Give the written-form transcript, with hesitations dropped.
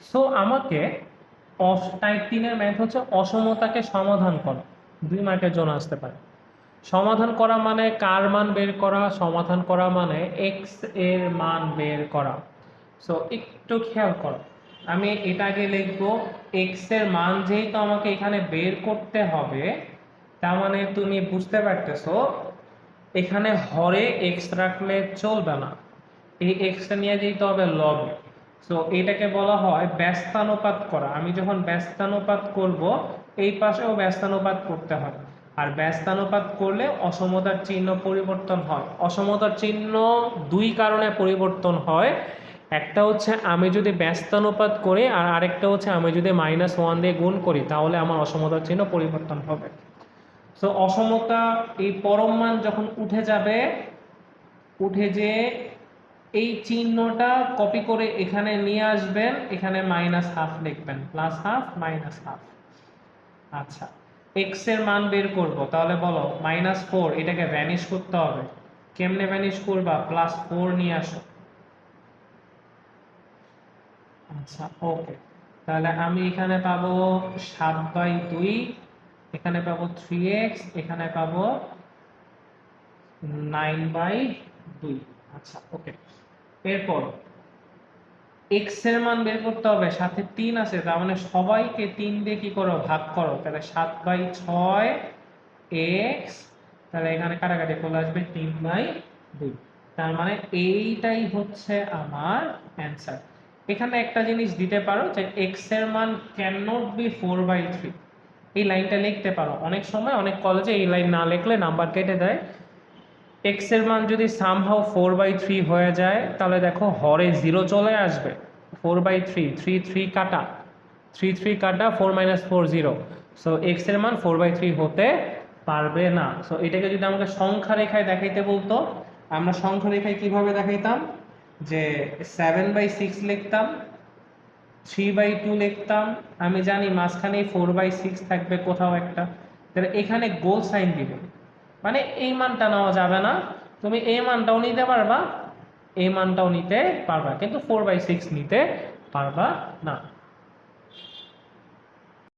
So আমাকে type 3-এর math হচ্ছে অসমতাকে সমাধান করা, 2 মার্কের জন্য আসতে পারে। সমাধান করা মানে কার মান বের করা, সমাধান করা মানে এক্স এর মান বের করা। সো একটু খেয়াল করো, আমি এটা আগে লিখবো এক্স এর মান যেহেতু আমাকে এখানে বের করতে হবে, তার মানে তুমি বুঝতে পারতেছো এখানে হরে এক্স রাখলে চলবে না, এই এক্সটা নিয়ে যেতে হবে লবে। সো এটাকে বলা হয় ব্যস্তানুপাত করা। আমি যখন ব্যস্তানুপাত করব এই পাশেও ব্যস্তানুপাত করতে হয়, আর ব্যস্তানুপাত করলে অসমতার চিহ্ন পরিবর্তন হয়। অসমতার চিহ্ন 2 কারণে পরিবর্তন হয়, একটা হচ্ছে আমি যদি ব্যস্তানুপাত করি, আর আরেকটা হচ্ছে আমি যদি -1 দিয়ে গুণ করি, তাহলে আমার অসমতার চিহ্ন পরিবর্তন হবে। সো অসমতা এই পরম মান যখন উঠে যাবে, উঠে যে এই চিহ্নটা কপি করে এখানে নিয়ে আসবেন, এখানে -½ লিখবেন, +½ -½ আচ্ছা, এক্স এর মান বের করব, তাহলে বলো -4 এটাকে ভ্যানিশ করতে হবে। কেমনে ভ্যানিশ করবা? +4 নিয়ে আসো। আচ্ছা ওকে, তাহলে আমি এখানে পাবো 7/2, এখানে পাবো 3x, এখানে পাবো 9/2। আচ্ছা ওকে, এরপর এক্স এর মান বের করতে হবে, সাথে 3 আছে, তার মানে সবাইকে 3 দিয়ে কি করো? ভাগ করো। তাহলে 7/6 এক্স, তাহলে এখানে কাটাকাটি চলে আসবে 3/2। তার মানে এইটাই হচ্ছে আমার অ্যান্সার। এখানে একটা জিনিস দিতে পারো যে এক্স এর মান ক্যান নট বি 4/3, এই লাইনটা লিখতে পারো। অনেক সময় অনেক কলেজে এই লাইন না লিখলে নাম্বার কেটে দেয়। এক্স এর মান যদি সামহাও 4/3 হয়ে যায়, তাহলে দেখো হরে 0 চলে আসবে। 4/3, 3 কাটা, 3 কাটা, 4 - 4 0। সো এক্স এর মান 4/3 হতে পারবে না। সো এটাকে যদি আমাকে সংখ্যা রেখায় দেখাইতে বলতো, আমরা সংখ্যা রেখায় কিভাবে দেখাইতাম? যে 7/6 লিখতাম, 3/2 লিখতাম, আমি জানি মাঝখানে 4/6 থাকবে কোথাও একটা, তাহলে এখানে গোল সাইন দিবে, মানে এই মানটা নেওয়া যাবে না। তুমি এই মানটাও নিতে পারবা, এই মানটাও নিতে পারবা, কিন্তু 4/6 নিতে পারবা না।